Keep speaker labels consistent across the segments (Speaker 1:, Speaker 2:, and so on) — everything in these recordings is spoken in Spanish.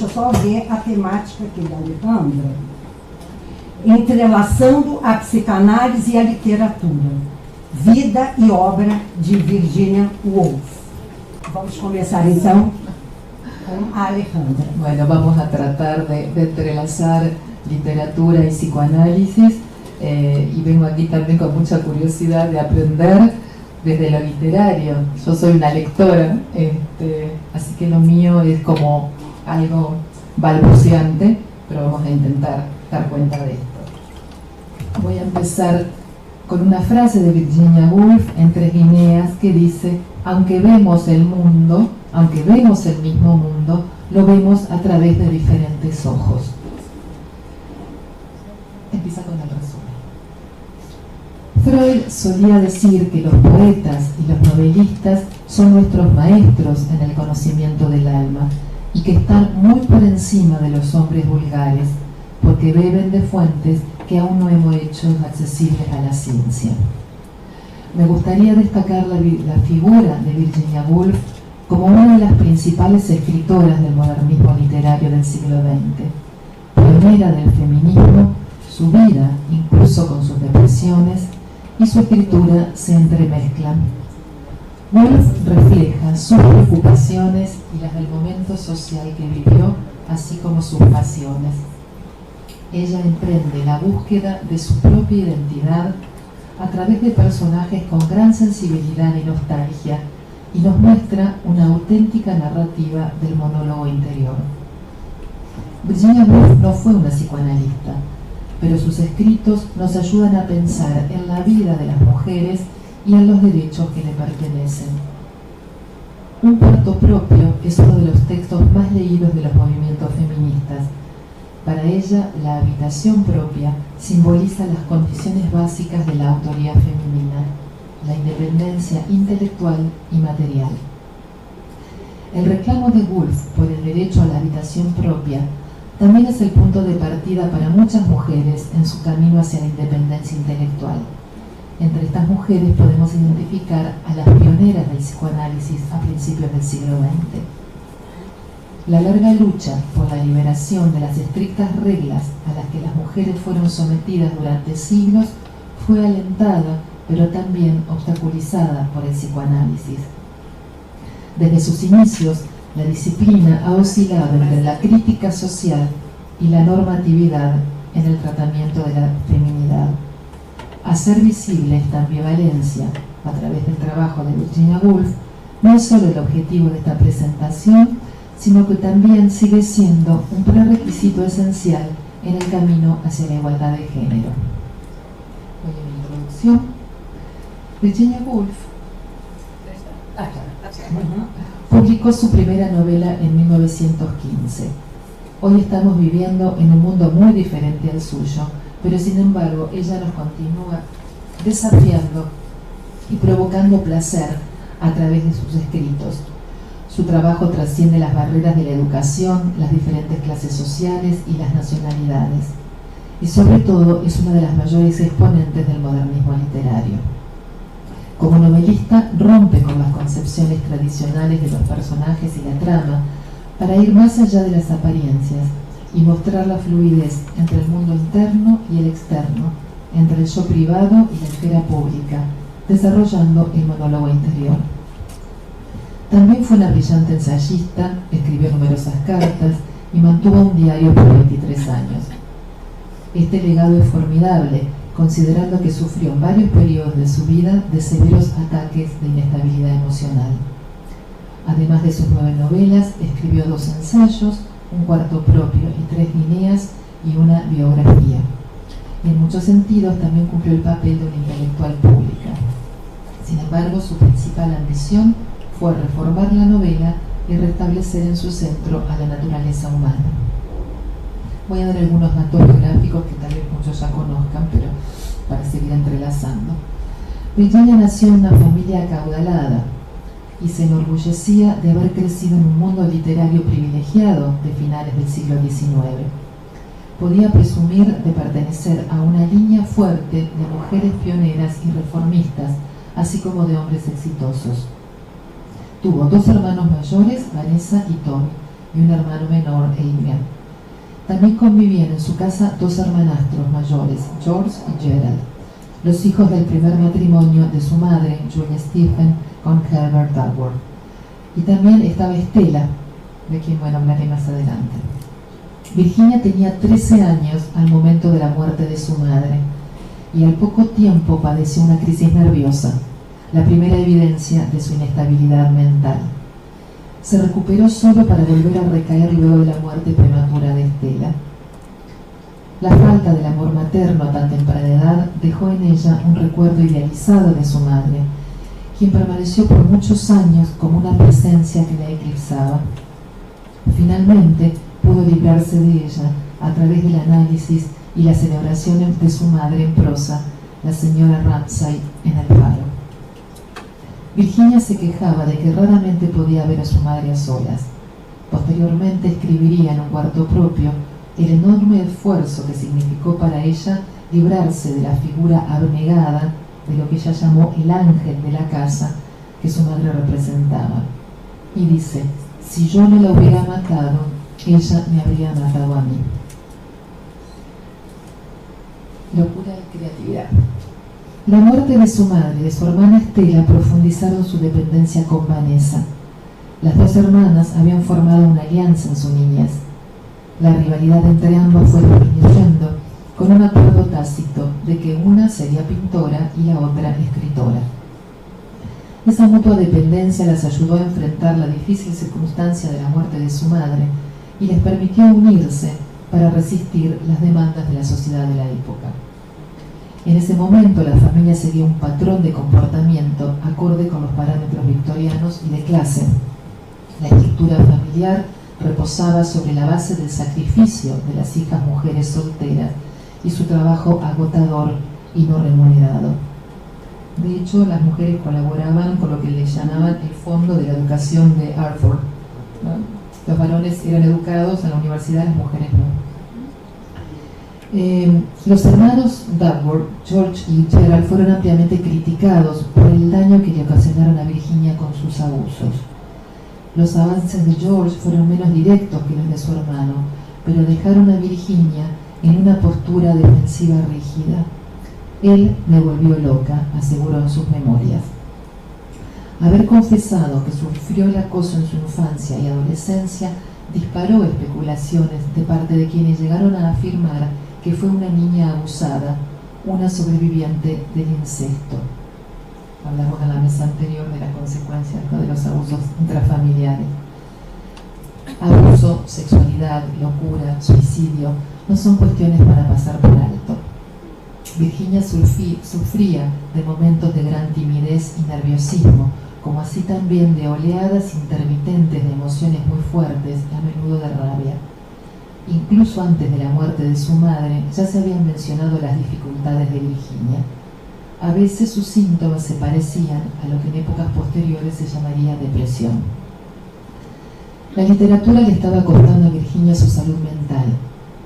Speaker 1: deixa eu só ver a temática aqui da Alejandra. Entrelaçando a psicanálise e a literatura. Vida e obra de Virginia Woolf. Vamos comenzar então con Alejandra.
Speaker 2: Bueno, vamos a tratar de entrelazar literatura y psicoanálisis y vengo aquí también con mucha curiosidad de aprender desde lo literario. Yo soy una lectora, así que lo mío es como algo balbuceante, pero vamos a intentar dar cuenta de esto. Voy a empezar con una frase de Virginia Woolf en 3 líneas que dice: aunque vemos el mundo, aunque vemos el mismo mundo, lo vemos a través de diferentes ojos. Empieza con el resumen. Freud solía decir que los poetas y los novelistas son nuestros maestros en el conocimiento del alma y que están muy por encima de los hombres vulgares porque beben de fuentes que aún no hemos hecho accesibles a la ciencia. Me gustaría destacar la figura de Virginia Woolf como una de las principales escritoras del modernismo literario del siglo XX, pionera del feminismo. Su vida, incluso con sus depresiones, y su escritura se entremezclan. Woolf refleja sus preocupaciones y las del momento social que vivió, así como sus pasiones. Ella emprende la búsqueda de su propia identidad a través de personajes con gran sensibilidad y nostalgia y nos muestra una auténtica narrativa del monólogo interior. Virginia Woolf no fue una psicoanalista, pero sus escritos nos ayudan a pensar en la vida de las mujeres y en los derechos que le pertenecen. Un cuarto propio es uno de los textos más leídos de los movimientos feministas. Para ella, la habitación propia simboliza las condiciones básicas de la autoría femenina, la independencia intelectual y material. El reclamo de Woolf por el derecho a la habitación propia también es el punto de partida para muchas mujeres en su camino hacia la independencia intelectual. Entre estas mujeres podemos identificar a las pioneras del psicoanálisis a principios del siglo XX. La larga lucha por la liberación de las estrictas reglas a las que las mujeres fueron sometidas durante siglos fue alentada, pero también obstaculizada por el psicoanálisis. Desde sus inicios, la disciplina ha oscilado entre la crítica social y la normatividad en el tratamiento de la feminidad. Hacer visible esta ambivalencia a través del trabajo de Virginia Woolf no es solo el objetivo de esta presentación, sino que también sigue siendo un prerequisito esencial en el camino hacia la igualdad de género. Voy a mi introducción. Virginia Woolf publicó su primera novela en 1915. Hoy estamos viviendo en un mundo muy diferente al suyo, pero sin embargo ella nos continúa desafiando y provocando placer a través de sus escritos. Su trabajo trasciende las barreras de la educación, las diferentes clases sociales y las nacionalidades. Y sobre todo es una de las mayores exponentes del modernismo literario. Como novelista rompe con las concepciones tradicionales de los personajes y la trama para ir más allá de las apariencias y mostrar la fluidez entre el mundo interno y el externo, entre el yo privado y la esfera pública, desarrollando el monólogo interior. También fue una brillante ensayista, escribió numerosas cartas y mantuvo un diario por 23 años. Este legado es formidable, considerando que sufrió en varios periodos de su vida de severos ataques de inestabilidad emocional. Además de sus 9 novelas, escribió 2 ensayos, un cuarto propio y 3 líneas y una biografía. Y en muchos sentidos también cumplió el papel de una intelectual pública. Sin embargo, su principal ambición fue reformar la novela y restablecer en su centro a la naturaleza humana. Voy a dar algunos datos biográficos que tal vez muchos ya conozcan, pero para seguir entrelazando. Virginia nació en una familia acaudalada y se enorgullecía de haber crecido en un mundo literario privilegiado de finales del siglo XIX. Podía presumir de pertenecer a una línea fuerte de mujeres pioneras y reformistas, así como de hombres exitosos. Tuvo 2 hermanos mayores, Vanessa y Tommy, y un hermano menor, Adrian. También convivían en su casa dos hermanastros mayores, George y Gerald, los hijos del primer matrimonio de su madre, Julia Stephen, con Herbert Duckworth. Y también estaba Estela, de quien hablaré más adelante. Virginia tenía 13 años al momento de la muerte de su madre y al poco tiempo padeció una crisis nerviosa, la primera evidencia de su inestabilidad mental. Se recuperó solo para volver a recaer luego de la muerte prematura de Estela. La falta del amor materno a tan temprana edad dejó en ella un recuerdo idealizado de su madre, quien permaneció por muchos años como una presencia que la eclipsaba. Finalmente pudo librarse de ella a través del análisis y las celebraciones de su madre en prosa, la señora Ramsay, en el Faro. Virginia se quejaba de que raramente podía ver a su madre a solas. Posteriormente escribiría en un cuarto propio el enorme esfuerzo que significó para ella librarse de la figura abnegada de lo que ella llamó el ángel de la casa que su madre representaba. Y dice: si yo no la hubiera matado, ella me habría matado a mí. Locura y creatividad. La muerte de su madre y de su hermana Estela profundizaron su dependencia con Vanessa. Las dos hermanas habían formado una alianza en su niñez. La rivalidad entre ambas fue disminuyendo con un acuerdo tácito de que una sería pintora y la otra escritora. Esa mutua dependencia las ayudó a enfrentar la difícil circunstancia de la muerte de su madre y les permitió unirse para resistir las demandas de la sociedad de la época. En ese momento la familia seguía un patrón de comportamiento acorde con los parámetros victorianos y de clase. La estructura familiar reposaba sobre la base del sacrificio de las hijas mujeres solteras y su trabajo agotador y no remunerado. De hecho, las mujeres colaboraban con lo que le llamaban el Fondo de la Educación de Arthur, ¿no? Los varones eran educados en la universidad, las mujeres no. Los hermanos Duckworth, George y Gerald, fueron ampliamente criticados por el daño que le ocasionaron a Virginia con sus abusos. Los avances de George fueron menos directos que los de su hermano, pero dejaron a Virginia en una postura defensiva rígida. Él me volvió loca, aseguró en sus memorias. Haber confesado que sufrió el acoso en su infancia y adolescencia disparó especulaciones de parte de quienes llegaron a afirmar que fue una niña abusada, una sobreviviente del incesto. Hablamos en la mesa anterior de las consecuencias, ¿no?, de los abusos intrafamiliares. Abuso, sexualidad, locura, suicidio no son cuestiones para pasar por alto. Virginia sufría de momentos de gran timidez y nerviosismo, como así también de oleadas intermitentes de emociones muy fuertes, a menudo de rabia. Incluso antes de la muerte de su madre, ya se habían mencionado las dificultades de Virginia. A veces sus síntomas se parecían a lo que en épocas posteriores se llamaría depresión. La literatura le estaba costando a Virginia su salud mental,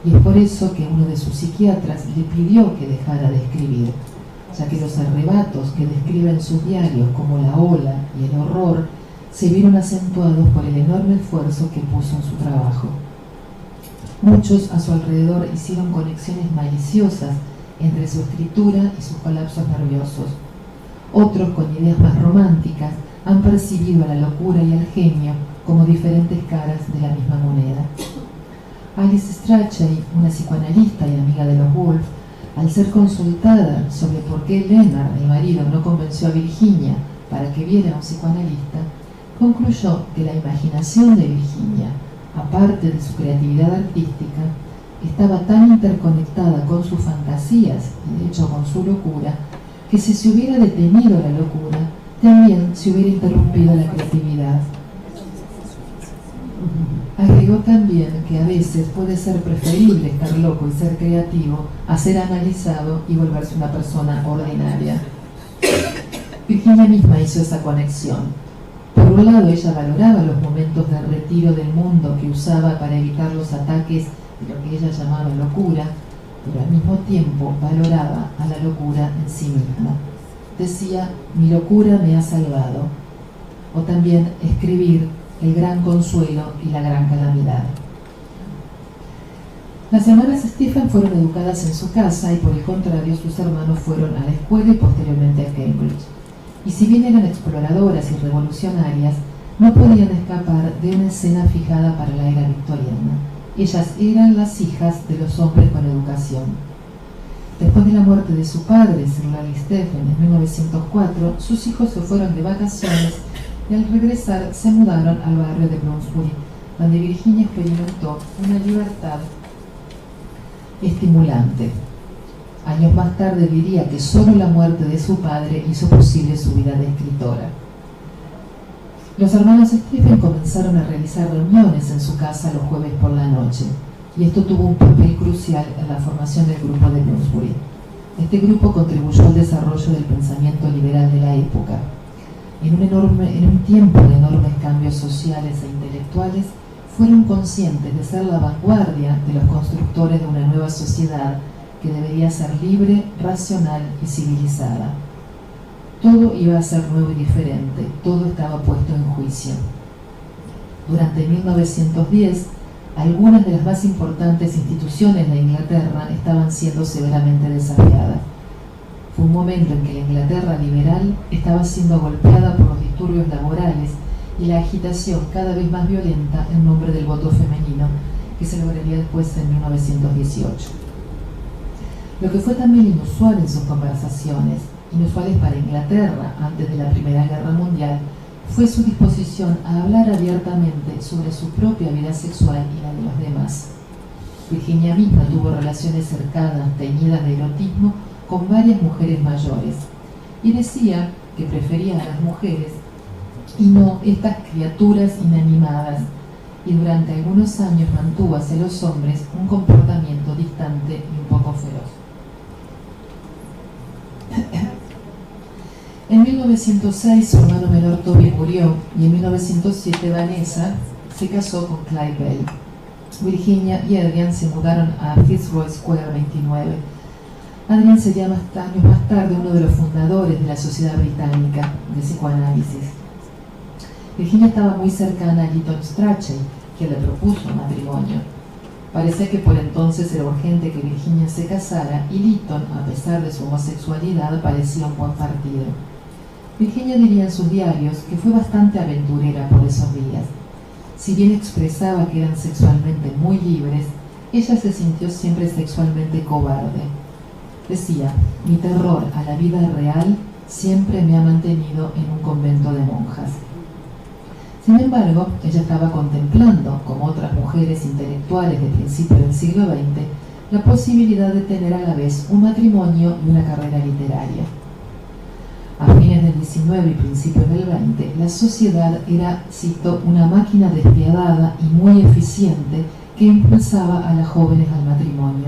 Speaker 2: y es por eso que uno de sus psiquiatras le pidió que dejara de escribir, ya que los arrebatos que describe en sus diarios como la ola y el horror se vieron acentuados por el enorme esfuerzo que puso en su trabajo. Muchos a su alrededor hicieron conexiones maliciosas entre su escritura y sus colapsos nerviosos. Otros, con ideas más románticas, han percibido a la locura y al genio como diferentes caras de la misma moneda. Alice Strachey, una psicoanalista y amiga de los Woolf, al ser consultada sobre por qué Leonard, el marido, no convenció a Virginia para que viera a un psicoanalista, concluyó que la imaginación de Virginia, aparte de su creatividad artística, estaba tan interconectada con sus fantasías y de hecho con su locura, que si se hubiera detenido la locura, también se hubiera interrumpido la creatividad. Agregó también que a veces puede ser preferible estar loco y ser creativo a ser analizado y volverse una persona ordinaria. Virginia misma hizo esa conexión. Por un lado, ella valoraba los momentos de retiro del mundo que usaba para evitar los ataques de lo que ella llamaba locura, pero al mismo tiempo valoraba a la locura en sí misma. Decía: mi locura me ha salvado. O también escribir el gran consuelo y la gran calamidad. Las hermanas Stephen fueron educadas en su casa y por el contrario sus hermanos fueron a la escuela y posteriormente a Cambridge. Y si bien eran exploradoras y revolucionarias, no podían escapar de una escena fijada para la era victoriana. Ellas eran las hijas de los hombres con educación. Después de la muerte de su padre, Sir Lally Stephen, en 1904, sus hijos se fueron de vacaciones y al regresar se mudaron al barrio de Bloomsbury, donde Virginia experimentó una libertad estimulante. Años más tarde diría que solo la muerte de su padre hizo posible su vida de escritora. Los hermanos Stephen comenzaron a realizar reuniones en su casa los jueves por la noche, y esto tuvo un papel crucial en la formación del grupo de Bloomsbury. Este grupo contribuyó al desarrollo del pensamiento liberal de la época. En un tiempo de enormes cambios sociales e intelectuales, fueron conscientes de ser la vanguardia de los constructores de una nueva sociedad que debería ser libre, racional y civilizada. Todo iba a ser nuevo y diferente, todo estaba puesto en juicio. Durante 1910, algunas de las más importantes instituciones de Inglaterra estaban siendo severamente desafiadas. Fue un momento en que la Inglaterra liberal estaba siendo golpeada por los disturbios laborales y la agitación cada vez más violenta en nombre del voto femenino, que se lograría después en 1918. Lo que fue también inusual en sus conversaciones, inusuales para Inglaterra antes de la Primera Guerra Mundial, fue su disposición a hablar abiertamente sobre su propia vida sexual y la de los demás. Virginia misma tuvo relaciones cercanas, teñidas de erotismo, con varias mujeres mayores, y decía que prefería a las mujeres y no estas criaturas inanimadas, y durante algunos años mantuvo hacia los hombres un comportamiento distante y un poco feroz. En 1906 su hermano menor Toby murió y en 1907 Vanessa se casó con Clyde Bell. Virginia y Adrian se mudaron a Fitzroy Square 29. Adrian sería años más tarde uno de los fundadores de la Sociedad Británica de Psicoanálisis. Virginia estaba muy cercana a Lytton Strachey, que le propuso matrimonio. Parecía que por entonces era urgente que Virginia se casara y Lytton, a pesar de su homosexualidad, parecía un buen partido. Virginia diría en sus diarios que fue bastante aventurera por esos días. Si bien expresaba que eran sexualmente muy libres, ella se sintió siempre sexualmente cobarde. Decía: mi terror a la vida real siempre me ha mantenido en un convento de monjas. Sin embargo, ella estaba contemplando, como otras mujeres intelectuales de principios del siglo XX, la posibilidad de tener a la vez un matrimonio y una carrera literaria. A fines del XIX y principios del XX, la sociedad era, cito, una máquina despiadada y muy eficiente que impulsaba a las jóvenes al matrimonio.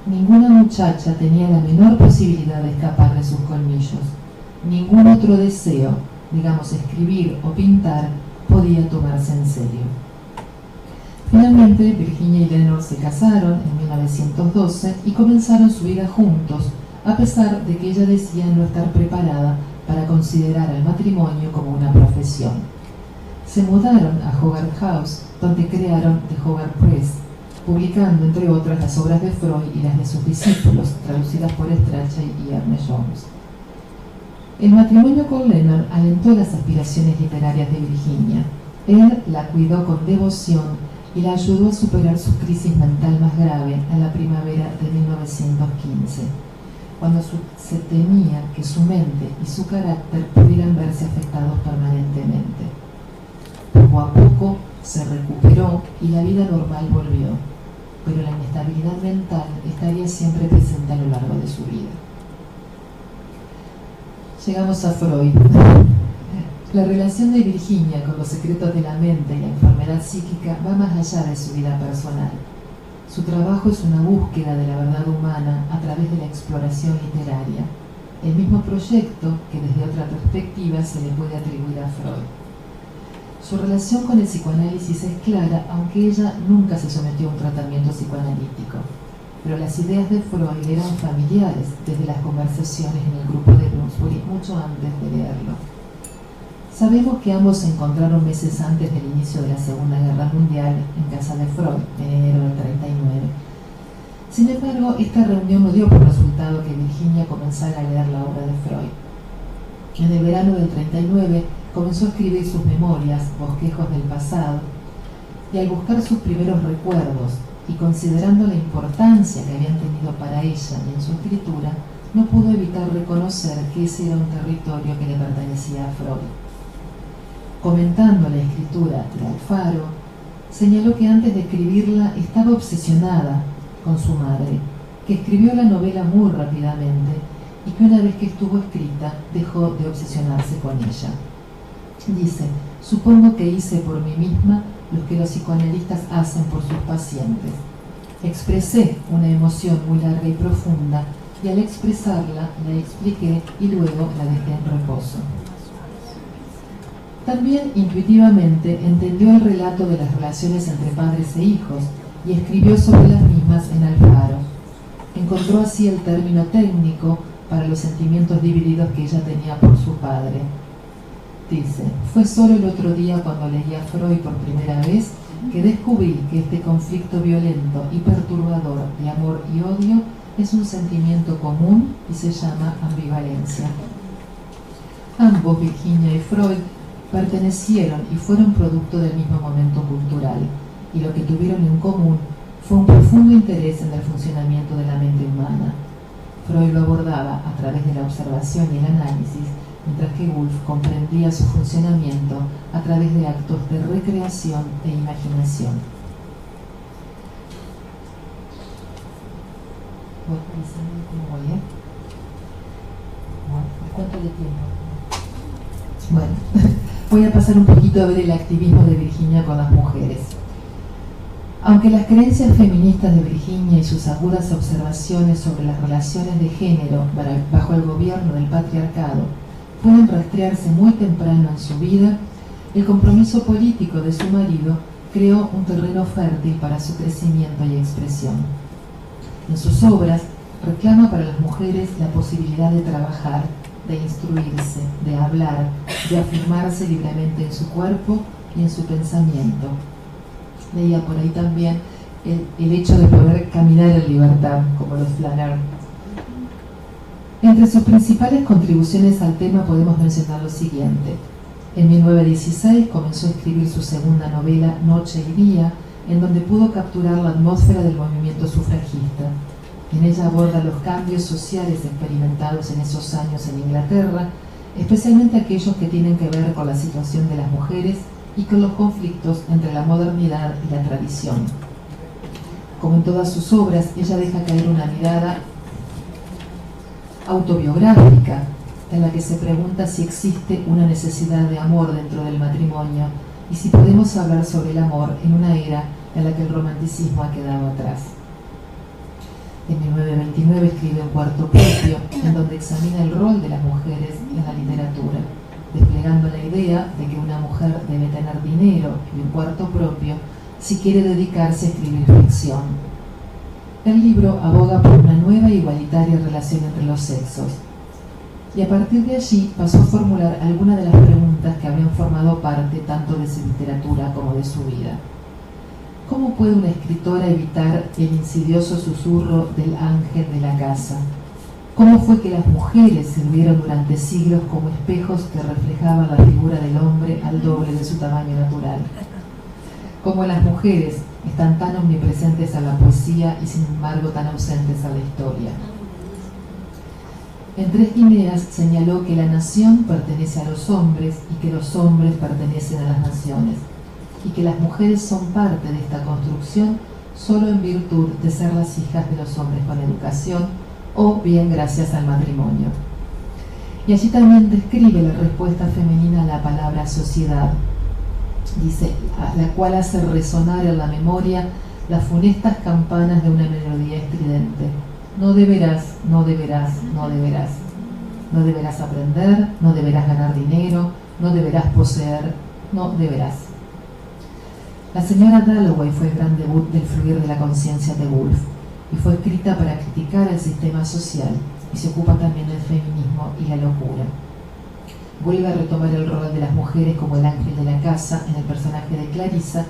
Speaker 2: Ninguna muchacha tenía la menor posibilidad de escapar de sus colmillos. Ningún otro deseo, digamos escribir o pintar, podía tomarse en serio. Finalmente, Virginia y Leonor se casaron en 1912 y comenzaron su vida juntos, a pesar de que ella decía no estar preparada para considerar al matrimonio como una profesión. Se mudaron a Hogarth House, donde crearon The Hogarth Press, publicando entre otras las obras de Freud y las de sus discípulos, traducidas por Strachey y Ernest Jones. El matrimonio con Leonor alentó las aspiraciones literarias de Virginia. Él la cuidó con devoción y la ayudó a superar su crisis mental más grave en la primavera de 1915, cuando se temía que su mente y su carácter pudieran verse afectados permanentemente. Poco a poco se recuperó y la vida normal volvió, pero la inestabilidad mental estaría siempre presente a lo largo de su vida. Llegamos a Freud. La relación de Virginia con los secretos de la mente y la enfermedad psíquica va más allá de su vida personal. Su trabajo es una búsqueda de la verdad humana a través de la exploración literaria, el mismo proyecto que desde otra perspectiva se le puede atribuir a Freud. Su relación con el psicoanálisis es clara, aunque ella nunca se sometió a un tratamiento psicoanalítico. Pero las ideas de Freud eran familiares desde las conversaciones en el grupo de Bloomsbury mucho antes de leerlo. Sabemos que ambos se encontraron meses antes del inicio de la Segunda Guerra Mundial en casa de Freud, en enero del 39. Sin embargo, esta reunión no dio por resultado que Virginia comenzara a leer la obra de Freud. En el verano del 39 comenzó a escribir sus memorias, Bosquejos del pasado, y al buscar sus primeros recuerdos y considerando la importancia que habían tenido para ella y en su escritura, no pudo evitar reconocer que ese era un territorio que le pertenecía a Freud. Comentando la escritura de Alfaro, señaló que antes de escribirla estaba obsesionada con su madre, que escribió la novela muy rápidamente y que una vez que estuvo escrita dejó de obsesionarse con ella. Dice: supongo que hice por mí misma lo que los psicoanalistas hacen por sus pacientes. Expresé una emoción muy larga y profunda y al expresarla la expliqué y luego la dejé en reposo. También intuitivamente entendió el relato de las relaciones entre padres e hijos y escribió sobre las mismas en Alfaro. Encontró así el término técnico para los sentimientos divididos que ella tenía por su padre. Dice: fue solo el otro día cuando leí a Freud por primera vez que descubrí que este conflicto violento y perturbador de amor y odio es un sentimiento común y se llama ambivalencia. Ambos, Virginia y Freud, pertenecieron y fueron producto del mismo momento cultural, y lo que tuvieron en común fue un profundo interés en el funcionamiento de la mente humana. Freud lo abordaba a través de la observación y el análisis, mientras que Woolf comprendía su funcionamiento a través de actos de recreación e imaginación. ¿Cómo voy, ¿Cuánto de tiempo? Bueno, voy a pasar un poquito a ver el activismo de Virginia con las mujeres. Aunque las creencias feministas de Virginia y sus agudas observaciones sobre las relaciones de género bajo el gobierno del patriarcado pueden rastrearse muy temprano en su vida, el compromiso político de su marido creó un terreno fértil para su crecimiento y expresión. En sus obras reclama para las mujeres la posibilidad de trabajar, de instruirse, de hablar, de afirmarse libremente en su cuerpo y en su pensamiento. Leía por ahí también el hecho de poder caminar en libertad, como los Flaneur. Entre sus principales contribuciones al tema podemos mencionar lo siguiente. En 1916 comenzó a escribir su segunda novela, Noche y Día, en donde pudo capturar la atmósfera del movimiento sufragista. En ella aborda los cambios sociales experimentados en esos años en Inglaterra, especialmente aquellos que tienen que ver con la situación de las mujeres y con los conflictos entre la modernidad y la tradición. Como en todas sus obras, ella deja caer una mirada autobiográfica en la que se pregunta si existe una necesidad de amor dentro del matrimonio y si podemos hablar sobre el amor en una era en la que el romanticismo ha quedado atrás. En 1929 escribe Un cuarto propio, en donde examina el rol de las mujeres en la literatura, desplegando la idea de que una mujer debe tener dinero y un cuarto propio si quiere dedicarse a escribir ficción. El libro aboga por una nueva e igualitaria relación entre los sexos, y a partir de allí pasó a formular algunas de las preguntas que habían formado parte tanto de su literatura como de su vida. ¿Cómo puede una escritora evitar el insidioso susurro del ángel de la casa? ¿Cómo fue que las mujeres sirvieron durante siglos como espejos que reflejaban la figura del hombre al doble de su tamaño natural? ¿Cómo las mujeres están tan omnipresentes a la poesía y sin embargo tan ausentes a la historia? En Tres Guineas señaló que la nación pertenece a los hombres y que los hombres pertenecen a las naciones, y que las mujeres son parte de esta construcción solo en virtud de ser las hijas de los hombres con educación o bien gracias al matrimonio. Y allí también describe la respuesta femenina a la palabra sociedad. Dice, a la cual hace resonar en la memoria las funestas campanas de una melodía estridente. No deberás, no deberás, no deberás. No deberás aprender, no deberás ganar dinero, no deberás poseer, no deberás. La señora Dalloway fue el gran debut del fluir de la conciencia de Woolf y fue escrita para criticar el sistema social y se ocupa también del feminismo y la locura. vuelve a retomar el rol de las mujeres como el ángel de la casa en el personaje de Clarisa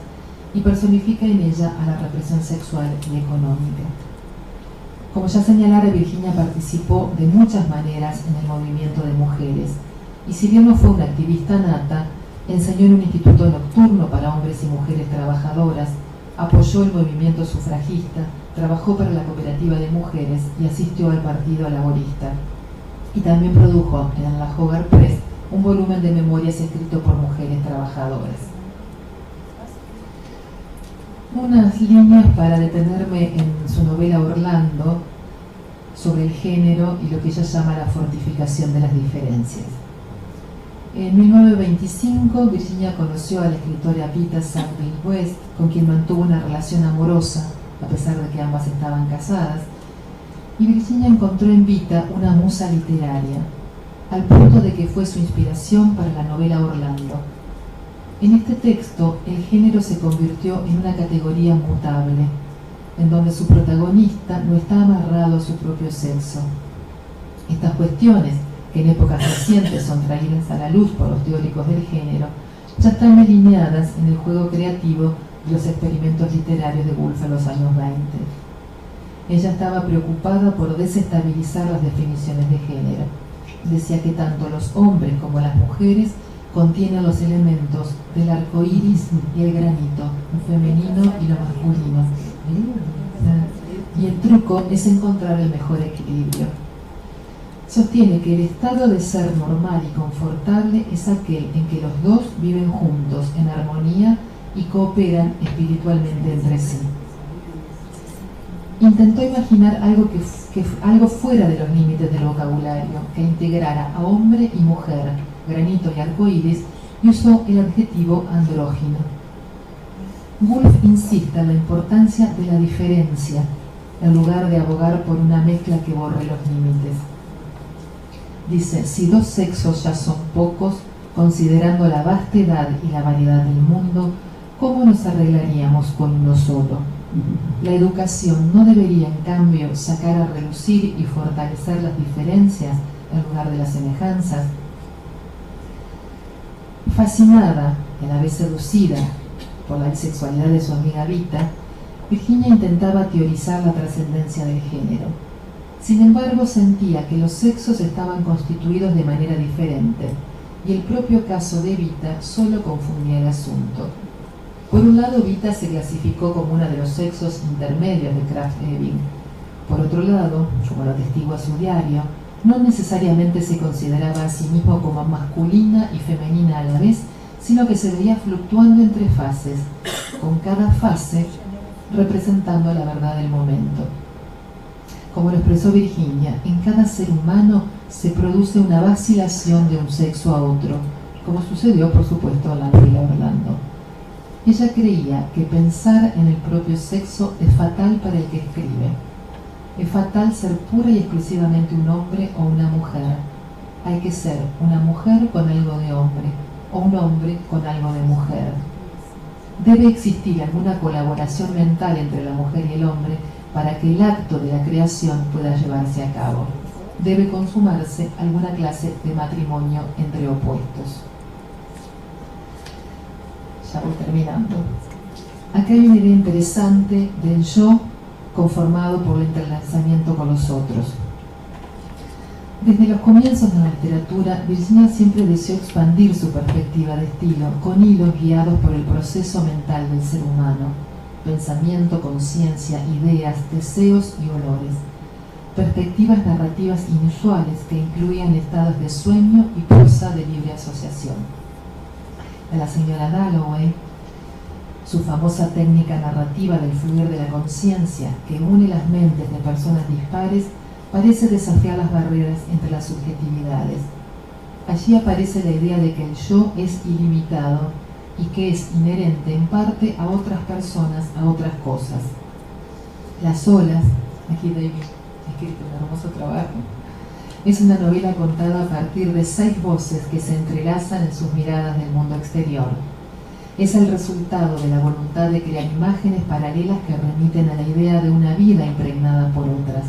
Speaker 2: y personifica en ella a la represión sexual y económica. Como ya señalara, Virginia participó de muchas maneras en el movimiento de mujeres y si bien no fue una activista nata, enseñó en un instituto nocturno para hombres y mujeres trabajadoras, apoyó el movimiento sufragista, trabajó para la cooperativa de mujeres y asistió al Partido Laborista. Y también produjo en la Hogarth Press un volumen de memorias escrito por mujeres trabajadoras. Unas líneas para detenerme en su novela Orlando sobre el género y lo que ella llama la fortificación de las diferencias. En 1925, Virginia conoció a la escritora Vita Sackville West, con quien mantuvo una relación amorosa, a pesar de que ambas estaban casadas, y Virginia encontró en Vita una musa literaria, al punto de que fue su inspiración para la novela Orlando. En este texto, el género se convirtió en una categoría mutable, en donde su protagonista no está amarrado a su propio sexo. Estas cuestiones, que en épocas recientes son traídas a la luz por los teóricos del género, ya están delineadas en el juego creativo de los experimentos literarios de Woolf en los años 20. Ella estaba preocupada por desestabilizar las definiciones de género. Decía que tanto los hombres como las mujeres contienen los elementos del arco iris y el granito, lo femenino y lo masculino. Y el truco es encontrar el mejor equilibrio. Sostiene que el estado de ser normal y confortable es aquel en que los dos viven juntos, en armonía y cooperan espiritualmente entre sí. Intentó imaginar algo fuera de los límites del vocabulario, que integrara a hombre y mujer, granito y arcoíris, y usó el adjetivo andrógino. Woolf insiste en la importancia de la diferencia, en lugar de abogar por una mezcla que borre los límites. Dice, si dos sexos ya son pocos, considerando la vastedad y la variedad del mundo, ¿cómo nos arreglaríamos con uno solo? La educación no debería, en cambio, sacar a relucir y fortalecer las diferencias en lugar de las semejanzas. Fascinada y a la vez seducida por la bisexualidad de su amiga Vita, Virginia intentaba teorizar la trascendencia del género. Sin embargo, sentía que los sexos estaban constituidos de manera diferente, y el propio caso de Vita solo confundía el asunto. Por un lado, Vita se clasificó como una de los sexos intermedios de Krafft-Ebing. Por otro lado, como lo atestigua su diario, no necesariamente se consideraba a sí mismo como masculina y femenina a la vez, sino que se veía fluctuando entre fases, con cada fase representando la verdad del momento. Como lo expresó Virginia, en cada ser humano se produce una vacilación de un sexo a otro, como sucedió, por supuesto, en la novela Orlando. Ella creía que pensar en el propio sexo es fatal para el que escribe. Es fatal ser pura y exclusivamente un hombre o una mujer. Hay que ser una mujer con algo de hombre o un hombre con algo de mujer. Debe existir alguna colaboración mental entre la mujer y el hombre para que el acto de la creación pueda llevarse a cabo. Debe consumarse alguna clase de matrimonio entre opuestos. Ya voy terminando. Acá hay una idea interesante del yo conformado por el entrelazamiento con los otros. Desde los comienzos de la literatura, Virginia siempre deseó expandir su perspectiva de estilo con hilos guiados por el proceso mental del ser humano: pensamiento, conciencia, ideas, deseos y olores. Perspectivas narrativas inusuales que incluían estados de sueño y prosa de libre asociación. A la señora Dalloway, su famosa técnica narrativa del fluir de la conciencia, que une las mentes de personas dispares, parece desafiar las barreras entre las subjetividades. Allí aparece la idea de que el yo es ilimitado y que es inherente en parte a otras personas, a otras cosas. Las olas, aquí David ha escrito un hermoso trabajo, es una novela contada a partir de 6 voces que se entrelazan en sus miradas del mundo exterior. Es el resultado de la voluntad de crear imágenes paralelas que remiten a la idea de una vida impregnada por otras.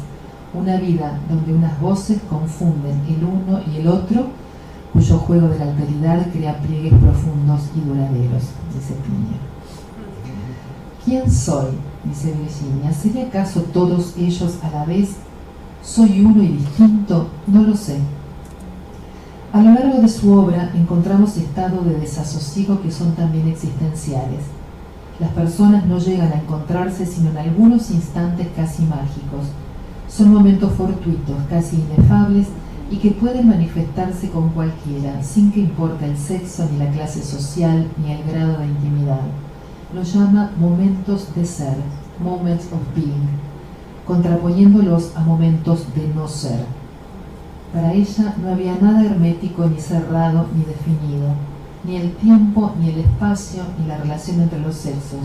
Speaker 2: Una vida donde unas voces confunden el uno y el otro cuyo juego de la alteridad crea pliegues profundos y duraderos, dice Piña. ¿Quién soy?, dice Virginia. ¿Sería acaso todos ellos a la vez? ¿Soy uno y distinto? No lo sé. A lo largo de su obra encontramos estados de desasosiego que son también existenciales. Las personas no llegan a encontrarse sino en algunos instantes casi mágicos. Son momentos fortuitos, casi inefables, y que pueden manifestarse con cualquiera, sin que importe el sexo, ni la clase social, ni el grado de intimidad. Lo llama momentos de ser, moments of being, contraponiéndolos a momentos de no ser. Para ella no había nada hermético, ni cerrado, ni definido, ni el tiempo, ni el espacio, ni la relación entre los sexos.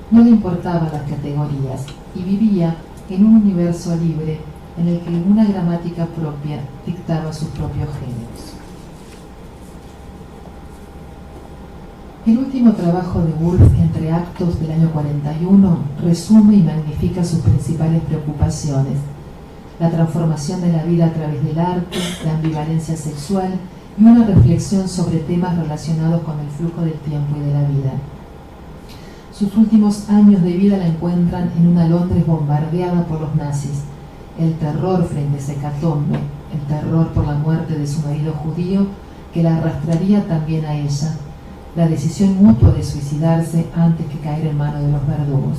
Speaker 2: No le importaban las categorías, y vivía en un universo libre en el que una gramática propia dictaba sus propios géneros. El último trabajo de Woolf, Entre actos, del año 41, resume y magnifica sus principales preocupaciones: la transformación de la vida a través del arte, la ambivalencia sexual y una reflexión sobre temas relacionados con el flujo del tiempo y de la vida. Sus últimos años de vida la encuentran en una Londres bombardeada por los nazis. El terror frente a esa hecatombe, el terror por la muerte de su marido judío, que la arrastraría también a ella, la decisión mutua de suicidarse antes que caer en manos de los verdugos.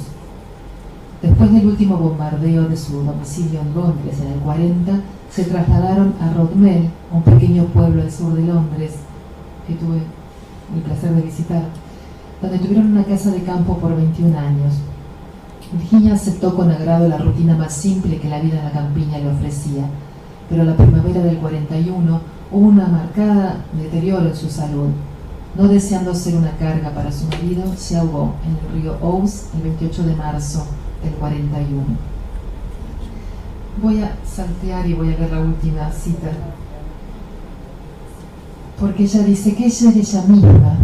Speaker 2: Después del último bombardeo de su domicilio en Londres en el 40, se trasladaron a Rodmell, un pequeño pueblo al sur de Londres, que tuve el placer de visitar, donde tuvieron una casa de campo por 21 años. Virginia aceptó con agrado la rutina más simple que la vida en la campiña le ofrecía, pero la primavera del 41 hubo un marcado deterioro en su salud. No deseando ser una carga para su marido, se ahogó en el río Ouse el 28 de marzo del 41. Voy a saltear y voy a leer la última cita, porque ella dice que ella es ella misma.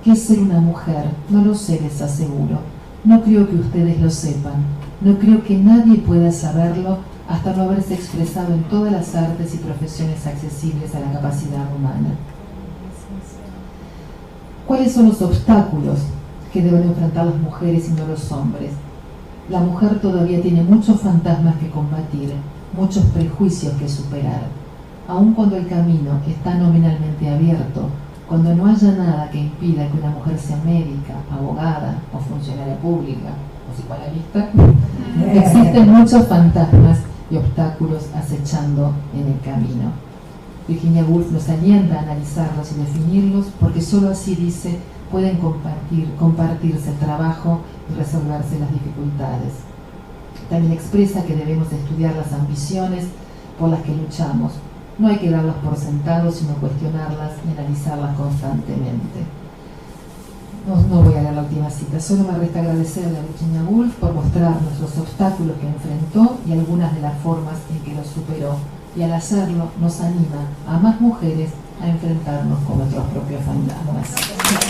Speaker 2: ¿Qué es ser una mujer? No lo sé, les aseguro. No creo que ustedes lo sepan. No creo que nadie pueda saberlo hasta no haberse expresado en todas las artes y profesiones accesibles a la capacidad humana. ¿Cuáles son los obstáculos que deben enfrentar las mujeres y no los hombres? La mujer todavía tiene muchos fantasmas que combatir, muchos prejuicios que superar. Aun cuando el camino está nominalmente abierto, cuando no haya nada que impida que una mujer sea médica, abogada o funcionaria pública o psicoanalista, existen muchos fantasmas y obstáculos acechando en el camino. Virginia Woolf nos alienta a analizarlos y definirlos, porque solo así, dice, pueden compartirse el trabajo y resolverse las dificultades. También expresa que debemos estudiar las ambiciones por las que luchamos. No hay que darlas por sentado, sino cuestionarlas y analizarlas constantemente. No voy a leer la última cita, solo me resta agradecerle a Virginia Woolf por mostrarnos los obstáculos que enfrentó y algunas de las formas en que los superó, y al hacerlo nos anima a más mujeres a enfrentarnos con nuestros propios fantasmas.